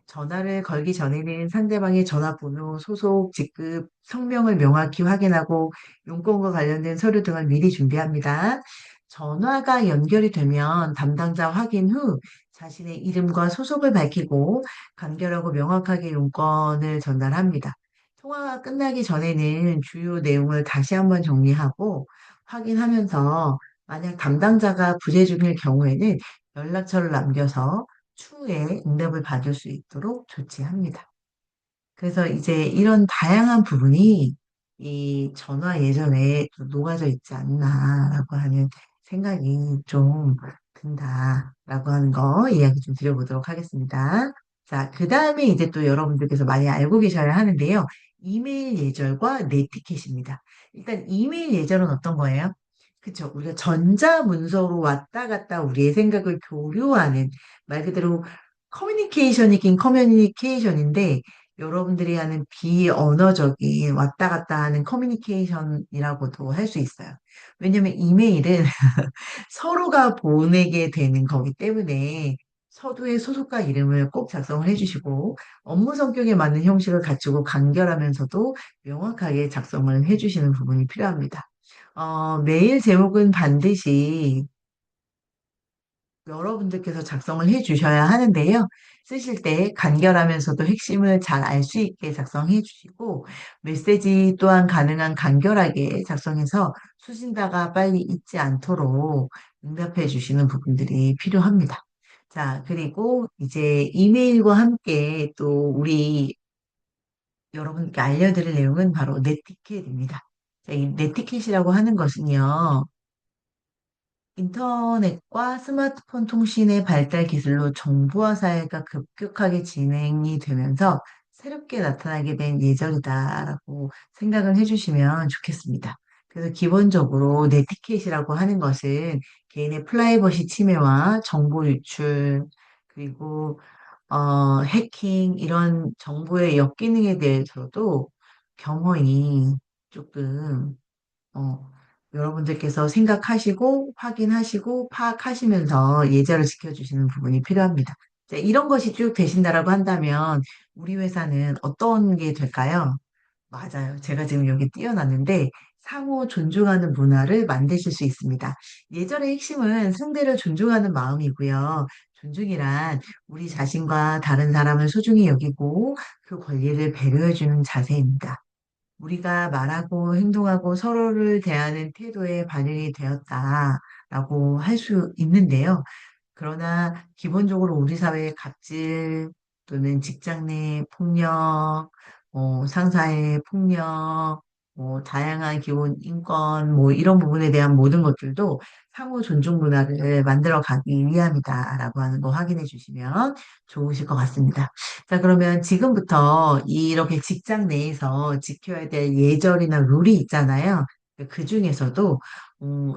전화를 걸기 전에는 상대방의 전화번호, 소속, 직급, 성명을 명확히 확인하고 용건과 관련된 서류 등을 미리 준비합니다. 전화가 연결이 되면 담당자 확인 후 자신의 이름과 소속을 밝히고 간결하고 명확하게 용건을 전달합니다. 통화가 끝나기 전에는 주요 내용을 다시 한번 정리하고 확인하면서 만약 담당자가 부재 중일 경우에는 연락처를 남겨서 추후에 응답을 받을 수 있도록 조치합니다. 그래서 이제 이런 다양한 부분이 이 전화 예전에 좀 녹아져 있지 않나라고 하는 생각이 좀 든다라고 하는 거 이야기 좀 드려보도록 하겠습니다. 자, 그 다음에 이제 또 여러분들께서 많이 알고 계셔야 하는데요. 이메일 예절과 네티켓입니다. 일단 이메일 예절은 어떤 거예요? 그쵸. 우리가 전자문서로 왔다 갔다 우리의 생각을 교류하는 말 그대로 커뮤니케이션이긴 커뮤니케이션인데 여러분들이 하는 비언어적인 왔다 갔다 하는 커뮤니케이션이라고도 할 수 있어요. 왜냐면 이메일은 서로가 보내게 되는 거기 때문에 서두의 소속과 이름을 꼭 작성을 해주시고 업무 성격에 맞는 형식을 갖추고 간결하면서도 명확하게 작성을 해주시는 부분이 필요합니다. 메일 제목은 반드시 여러분들께서 작성을 해 주셔야 하는데요. 쓰실 때 간결하면서도 핵심을 잘 알 수 있게 작성해 주시고, 메시지 또한 가능한 간결하게 작성해서 수신자가 빨리 잊지 않도록 응답해 주시는 부분들이 필요합니다. 자, 그리고 이제 이메일과 함께 또 우리 여러분께 알려드릴 내용은 바로 네티켓입니다. 자, 이 네티켓이라고 하는 것은요, 인터넷과 스마트폰 통신의 발달 기술로 정보화 사회가 급격하게 진행이 되면서 새롭게 나타나게 된 예절이다라고 생각을 해주시면 좋겠습니다. 그래서 기본적으로 네티켓이라고 하는 것은 개인의 프라이버시 침해와 정보 유출, 그리고 해킹 이런 정보의 역기능에 대해서도 겸허히 조금 어, 여러분들께서 생각하시고 확인하시고 파악하시면서 예절을 지켜주시는 부분이 필요합니다. 자, 이런 것이 쭉 되신다라고 한다면 우리 회사는 어떤 게 될까요? 맞아요. 제가 지금 여기 띄워놨는데 상호 존중하는 문화를 만드실 수 있습니다. 예절의 핵심은 상대를 존중하는 마음이고요. 존중이란 우리 자신과 다른 사람을 소중히 여기고 그 권리를 배려해주는 자세입니다. 우리가 말하고 행동하고 서로를 대하는 태도에 반영이 되었다라고 할 수 있는데요. 그러나 기본적으로 우리 사회의 갑질 또는 직장 내 폭력, 상사의 폭력, 다양한 기본 인권, 이런 부분에 대한 모든 것들도 상호 존중 문화를 만들어 가기 위함이다라고 하는 거 확인해 주시면 좋으실 것 같습니다. 자, 그러면 지금부터 이렇게 직장 내에서 지켜야 될 예절이나 룰이 있잖아요. 그 중에서도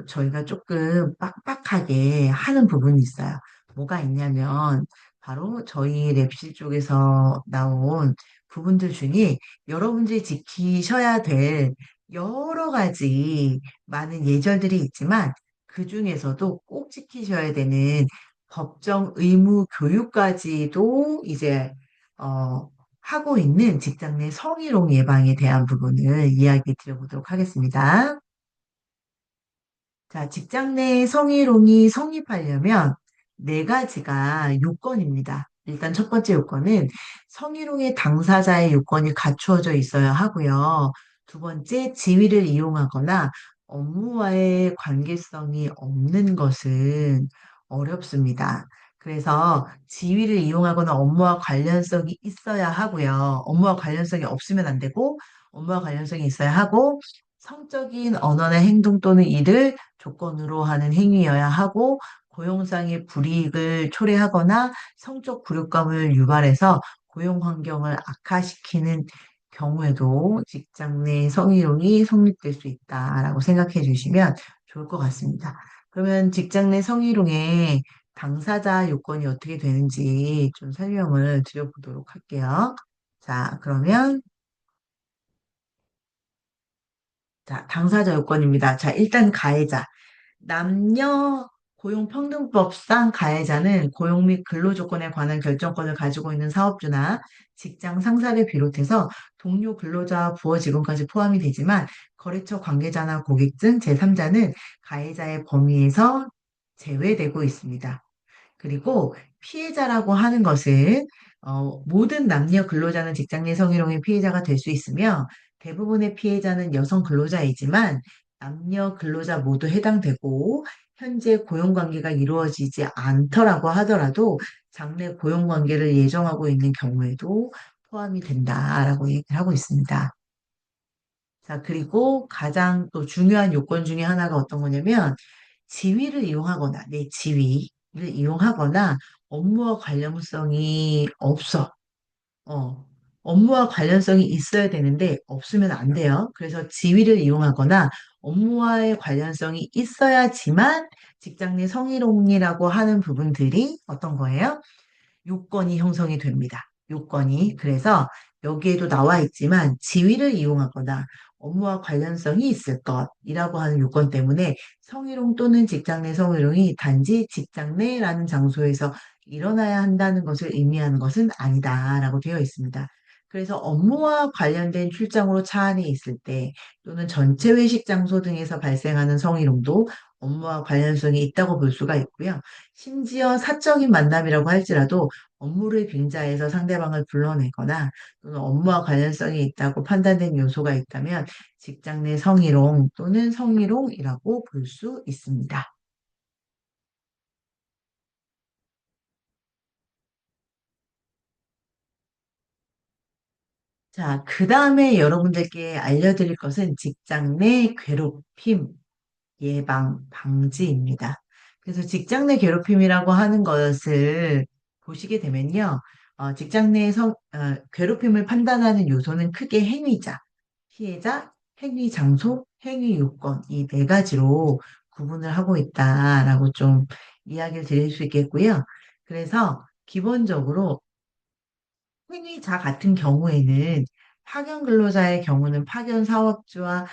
저희가 조금 빡빡하게 하는 부분이 있어요. 뭐가 있냐면 바로 저희 랩실 쪽에서 나온 부분들 중에 여러분들이 지키셔야 될 여러 가지 많은 예절들이 있지만 그 중에서도 꼭 지키셔야 되는 법정 의무 교육까지도 이제 어, 하고 있는 직장 내 성희롱 예방에 대한 부분을 이야기 드려보도록 하겠습니다. 자, 직장 내 성희롱이 성립하려면 네 가지가 요건입니다. 일단 첫 번째 요건은 성희롱의 당사자의 요건이 갖추어져 있어야 하고요. 두 번째, 지위를 이용하거나 업무와의 관계성이 없는 것은 어렵습니다. 그래서 지위를 이용하거나 업무와 관련성이 있어야 하고요. 업무와 관련성이 없으면 안 되고, 업무와 관련성이 있어야 하고, 성적인 언어나 행동 또는 일을 조건으로 하는 행위여야 하고 고용상의 불이익을 초래하거나 성적 굴욕감을 유발해서 고용 환경을 악화시키는 경우에도 직장 내 성희롱이 성립될 수 있다라고 생각해 주시면 좋을 것 같습니다. 그러면 직장 내 성희롱의 당사자 요건이 어떻게 되는지 좀 설명을 드려보도록 할게요. 자, 그러면, 자, 당사자 요건입니다. 자, 일단 가해자. 남녀 고용평등법상 가해자는 고용 및 근로조건에 관한 결정권을 가지고 있는 사업주나 직장 상사를 비롯해서 동료 근로자와 부하 직원까지 포함이 되지만 거래처 관계자나 고객 등 제3자는 가해자의 범위에서 제외되고 있습니다. 그리고 피해자라고 하는 것은 모든 남녀 근로자는 직장 내 성희롱의 피해자가 될 수 있으며 대부분의 피해자는 여성 근로자이지만 남녀 근로자 모두 해당되고 현재 고용관계가 이루어지지 않더라고 하더라도 장래 고용관계를 예정하고 있는 경우에도 포함이 된다라고 얘기를 하고 있습니다. 자, 그리고 가장 또 중요한 요건 중에 하나가 어떤 거냐면 지위를 이용하거나 내 지위를 이용하거나 업무와 관련성이 없어. 어, 업무와 관련성이 있어야 되는데 없으면 안 돼요. 그래서 지위를 이용하거나 업무와의 관련성이 있어야지만 직장 내 성희롱이라고 하는 부분들이 어떤 거예요? 요건이 형성이 됩니다. 요건이. 그래서 여기에도 나와 있지만 지위를 이용하거나 업무와 관련성이 있을 것이라고 하는 요건 때문에 성희롱 또는 직장 내 성희롱이 단지 직장 내라는 장소에서 일어나야 한다는 것을 의미하는 것은 아니다라고 되어 있습니다. 그래서 업무와 관련된 출장으로 차 안에 있을 때 또는 전체 회식 장소 등에서 발생하는 성희롱도 업무와 관련성이 있다고 볼 수가 있고요. 심지어 사적인 만남이라고 할지라도 업무를 빙자해서 상대방을 불러내거나 또는 업무와 관련성이 있다고 판단된 요소가 있다면 직장 내 성희롱 또는 성희롱이라고 볼 수 있습니다. 자, 그 다음에 여러분들께 알려드릴 것은 직장 내 괴롭힘 예방, 방지입니다. 그래서 직장 내 괴롭힘이라고 하는 것을 보시게 되면요. 직장 내 괴롭힘을 판단하는 요소는 크게 행위자, 피해자, 행위 장소, 행위 요건 이 네 가지로 구분을 하고 있다라고 좀 이야기를 드릴 수 있겠고요. 그래서 기본적으로 행위자 같은 경우에는 파견 근로자의 경우는 파견 사업주와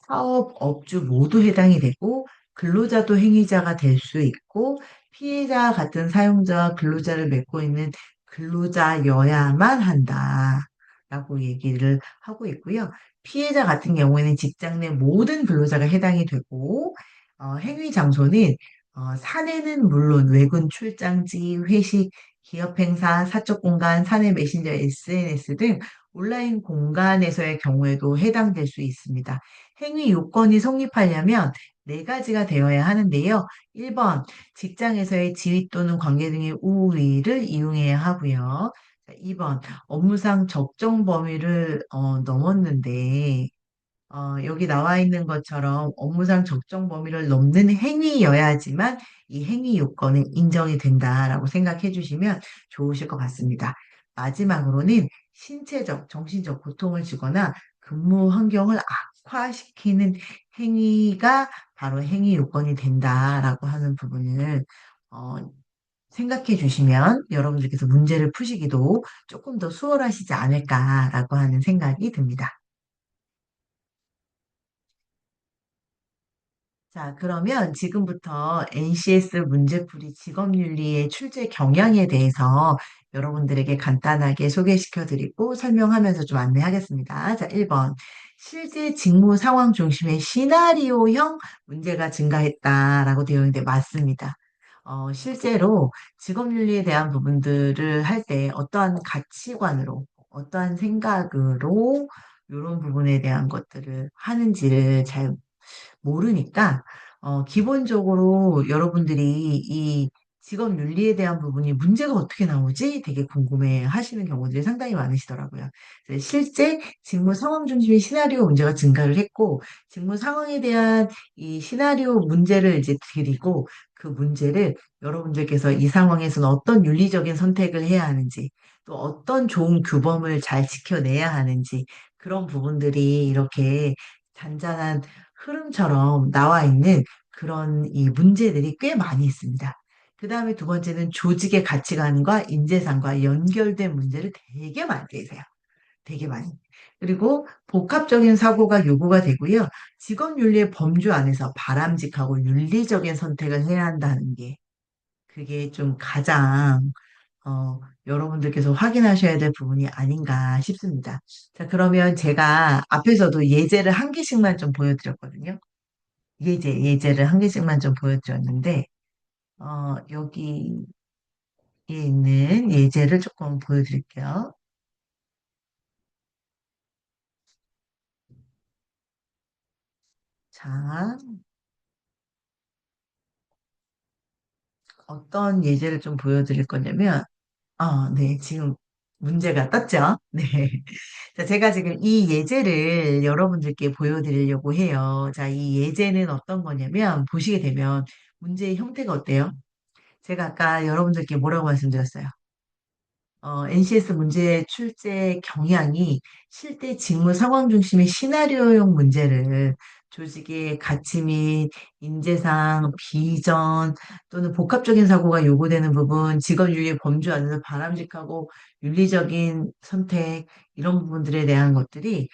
사업업주 모두 해당이 되고 근로자도 행위자가 될 수 있고 피해자 같은 사용자와 근로자를 맺고 있는 근로자여야만 한다라고 얘기를 하고 있고요. 피해자 같은 경우에는 직장 내 모든 근로자가 해당이 되고 행위 장소는 사내는 물론 외근 출장지, 회식, 기업 행사, 사적 공간, 사내 메신저, SNS 등 온라인 공간에서의 경우에도 해당될 수 있습니다. 행위 요건이 성립하려면 네 가지가 되어야 하는데요. 1번, 직장에서의 지위 또는 관계 등의 우위를 이용해야 하고요. 2번, 업무상 적정 범위를 넘었는데 여기 나와 있는 것처럼 업무상 적정 범위를 넘는 행위여야지만 이 행위 요건은 인정이 된다라고 생각해 주시면 좋으실 것 같습니다. 마지막으로는 신체적, 정신적 고통을 주거나 근무 환경을 악화시키는 행위가 바로 행위 요건이 된다라고 하는 부분을 어, 생각해 주시면 여러분들께서 문제를 푸시기도 조금 더 수월하시지 않을까라고 하는 생각이 듭니다. 자, 그러면 지금부터 NCS 문제풀이 직업윤리의 출제 경향에 대해서 여러분들에게 간단하게 소개시켜 드리고 설명하면서 좀 안내하겠습니다. 자, 1번. 실제 직무 상황 중심의 시나리오형 문제가 증가했다라고 되어 있는데 맞습니다. 실제로 직업윤리에 대한 부분들을 할 때 어떠한 가치관으로, 어떠한 생각으로 이런 부분에 대한 것들을 하는지를 잘 모르니까, 기본적으로 여러분들이 이 직업 윤리에 대한 부분이 문제가 어떻게 나오지? 되게 궁금해 하시는 경우들이 상당히 많으시더라고요. 그래서 실제 직무 상황 중심의 시나리오 문제가 증가를 했고, 직무 상황에 대한 이 시나리오 문제를 이제 드리고, 그 문제를 여러분들께서 이 상황에서는 어떤 윤리적인 선택을 해야 하는지, 또 어떤 좋은 규범을 잘 지켜내야 하는지, 그런 부분들이 이렇게 잔잔한 흐름처럼 나와 있는 그런 이 문제들이 꽤 많이 있습니다. 그 다음에 두 번째는 조직의 가치관과 인재상과 연결된 문제를 되게 많이 내세요. 되게 많이. 그리고 복합적인 사고가 요구가 되고요. 직업 윤리의 범주 안에서 바람직하고 윤리적인 선택을 해야 한다는 게 그게 좀 가장 여러분들께서 확인하셔야 될 부분이 아닌가 싶습니다. 자, 그러면 제가 앞에서도 예제를 한 개씩만 좀 보여드렸거든요. 예제를 한 개씩만 좀 보여드렸는데, 여기에 있는 예제를 조금 보여드릴게요. 자, 어떤 예제를 좀 보여드릴 거냐면, 네, 지금 문제가 떴죠? 네. 자, 제가 지금 이 예제를 여러분들께 보여드리려고 해요. 자, 이 예제는 어떤 거냐면, 보시게 되면 문제의 형태가 어때요? 제가 아까 여러분들께 뭐라고 말씀드렸어요? NCS 문제 출제 경향이 실제 직무 상황 중심의 시나리오형 문제를 조직의 가치 및 인재상, 비전 또는 복합적인 사고가 요구되는 부분, 직업 윤리의 범주 안에서 바람직하고 윤리적인 선택 이런 부분들에 대한 것들이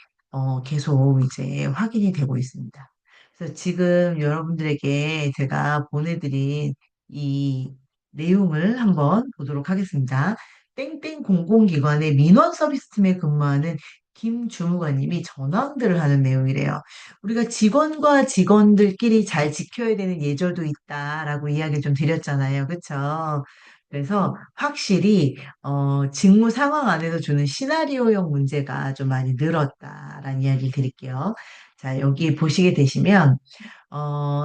계속 이제 확인이 되고 있습니다. 그래서 지금 여러분들에게 제가 보내드린 이 내용을 한번 보도록 하겠습니다. 땡땡 공공기관의 민원 서비스팀에 근무하는 김 주무관님이 전화응대를 하는 내용이래요. 우리가 직원과 직원들끼리 잘 지켜야 되는 예절도 있다라고 이야기를 좀 드렸잖아요. 그쵸? 그래서 확실히 직무 상황 안에서 주는 시나리오형 문제가 좀 많이 늘었다라는 이야기를 드릴게요. 자, 여기 보시게 되시면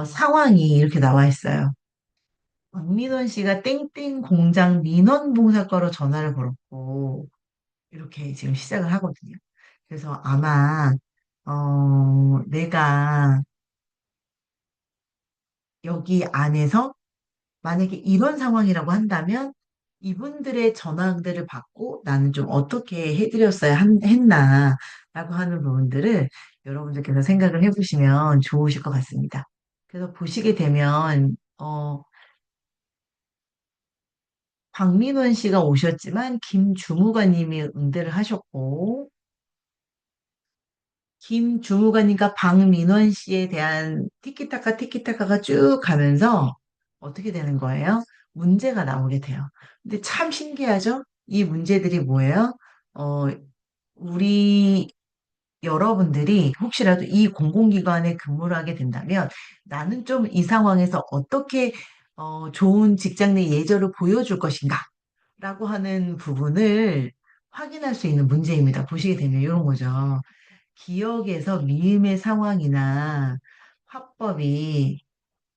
상황이 이렇게 나와 있어요. 박민원 씨가 땡땡 공장 민원봉사과로 전화를 걸었고, 이렇게 지금 시작을 하거든요. 그래서 아마, 내가 여기 안에서 만약에 이런 상황이라고 한다면, 이분들의 전화 응대를 받고 나는 좀 어떻게 해드렸어야 했나, 라고 하는 부분들을 여러분들께서 생각을 해보시면 좋으실 것 같습니다. 그래서 보시게 되면, 박민원 씨가 오셨지만 김 주무관님이 응대를 하셨고 김 주무관님과 박민원 씨에 대한 티키타카 티키타카가 쭉 가면서 어떻게 되는 거예요? 문제가 나오게 돼요. 근데 참 신기하죠? 이 문제들이 뭐예요? 어, 우리 여러분들이 혹시라도 이 공공기관에 근무를 하게 된다면 나는 좀 이 상황에서 어떻게 좋은 직장 내 예절을 보여줄 것인가? 라고 하는 부분을 확인할 수 있는 문제입니다. 보시게 되면 이런 거죠. 기억에서 미음의 상황이나 화법이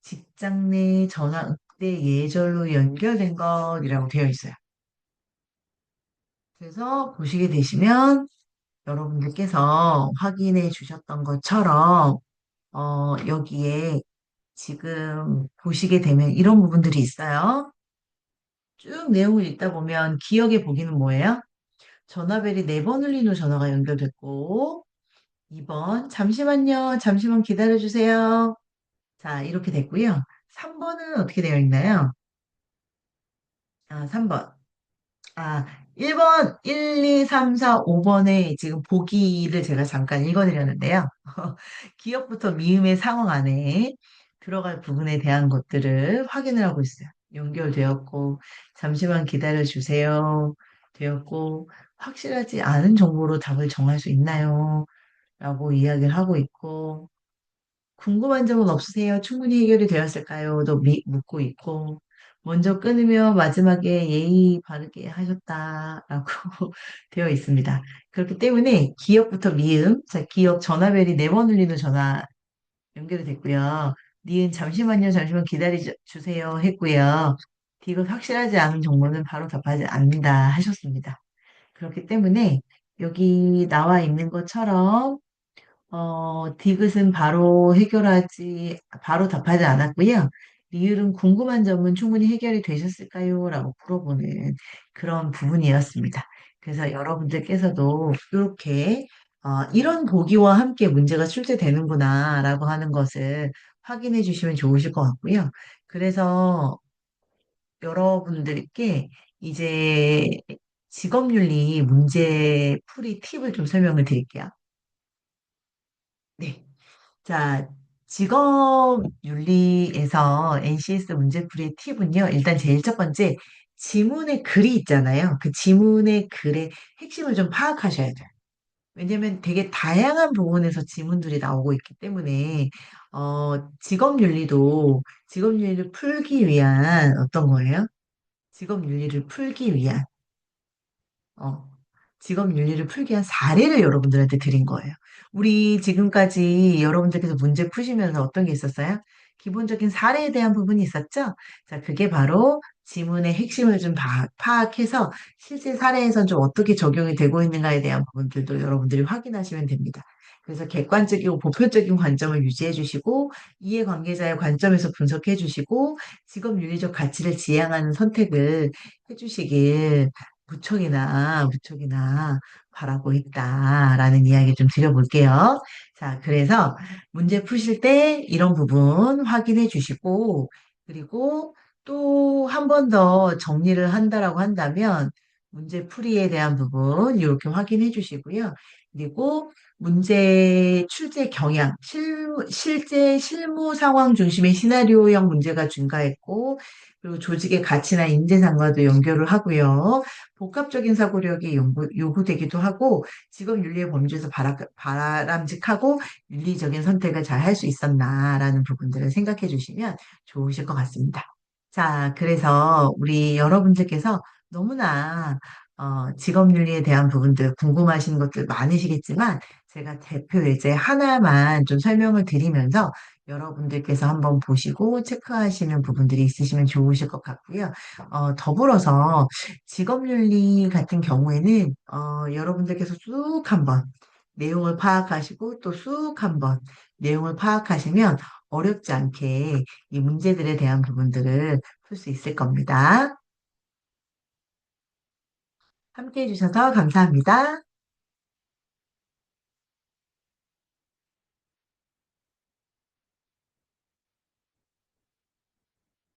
직장 내 전화 응대 예절로 연결된 것이라고 되어 있어요. 그래서 보시게 되시면 여러분들께서 확인해 주셨던 것처럼 여기에 지금 보시게 되면 이런 부분들이 있어요. 쭉 내용을 읽다 보면 기억의 보기는 뭐예요? 전화벨이 4번 울린 후 전화가 연결됐고, 2번, 잠시만요. 잠시만 기다려주세요. 자, 이렇게 됐고요. 3번은 어떻게 되어 있나요? 3번. 1번, 1, 2, 3, 4, 5번에 지금 보기를 제가 잠깐 읽어드렸는데요. 기억부터 미음의 상황 안에 들어갈 부분에 대한 것들을 확인을 하고 있어요. 연결되었고, 잠시만 기다려주세요. 되었고, 확실하지 않은 정보로 답을 정할 수 있나요? 라고 이야기를 하고 있고, 궁금한 점은 없으세요? 충분히 해결이 되었을까요? 도 묻고 있고, 먼저 끊으며 마지막에 예의 바르게 하셨다라고 되어 있습니다. 그렇기 때문에 기억부터 미음, 자, 기억 전화벨이 4번 울리는 전화 연결이 됐고요. 니은 잠시만요, 잠시만 기다려 주세요 했고요. 이것 확실하지 않은 정보는 바로 답하지 않는다 하셨습니다. 그렇기 때문에 여기 나와 있는 것처럼 디귿은 바로 답하지 않았고요. 리을은 궁금한 점은 충분히 해결이 되셨을까요? 라고 물어보는 그런 부분이었습니다. 그래서 여러분들께서도 이렇게, 이런 보기와 함께 문제가 출제되는구나, 라고 하는 것을 확인해 주시면 좋으실 것 같고요. 그래서 여러분들께 이제 직업윤리 문제 풀이 팁을 좀 설명을 드릴게요. 네. 자, 직업윤리에서 NCS 문제풀이 팁은요. 일단 제일 첫 번째, 지문의 글이 있잖아요. 그 지문의 글의 핵심을 좀 파악하셔야 돼요. 왜냐면 되게 다양한 부분에서 지문들이 나오고 있기 때문에, 직업윤리를 풀기 위한 어떤 거예요? 직업윤리를 풀기 위한 어, 직업 윤리를 풀기 위한 사례를 여러분들한테 드린 거예요. 우리 지금까지 여러분들께서 문제 푸시면서 어떤 게 있었어요? 기본적인 사례에 대한 부분이 있었죠? 자, 그게 바로 지문의 핵심을 좀 파악해서 실제 사례에선 좀 어떻게 적용이 되고 있는가에 대한 부분들도 여러분들이 확인하시면 됩니다. 그래서 객관적이고 보편적인 관점을 유지해 주시고 이해관계자의 관점에서 분석해 주시고 직업 윤리적 가치를 지향하는 선택을 해 주시길 무척이나 바라고 있다라는 이야기 좀 드려볼게요. 자, 그래서 문제 푸실 때 이런 부분 확인해 주시고, 그리고 또 한 번 더 정리를 한다라고 한다면, 문제 풀이에 대한 부분 이렇게 확인해 주시고요. 그리고 문제 출제 경향, 실제 실무 상황 중심의 시나리오형 문제가 증가했고, 그리고 조직의 가치나 인재상과도 연결을 하고요. 복합적인 사고력이 요구되기도 하고 직업 윤리의 범주에서 바람직하고 윤리적인 선택을 잘 할 수 있었나라는 부분들을 생각해 주시면 좋으실 것 같습니다. 자, 그래서 우리 여러분들께서 너무나 직업 윤리에 대한 부분들 궁금하신 것들 많으시겠지만 제가 대표 예제 하나만 좀 설명을 드리면서 여러분들께서 한번 보시고 체크하시는 부분들이 있으시면 좋으실 것 같고요. 더불어서 직업윤리 같은 경우에는 여러분들께서 쭉 한번 내용을 파악하시고 또 쑥 한번 내용을 파악하시면 어렵지 않게 이 문제들에 대한 부분들을 풀 수 있을 겁니다. 함께 해주셔서 감사합니다.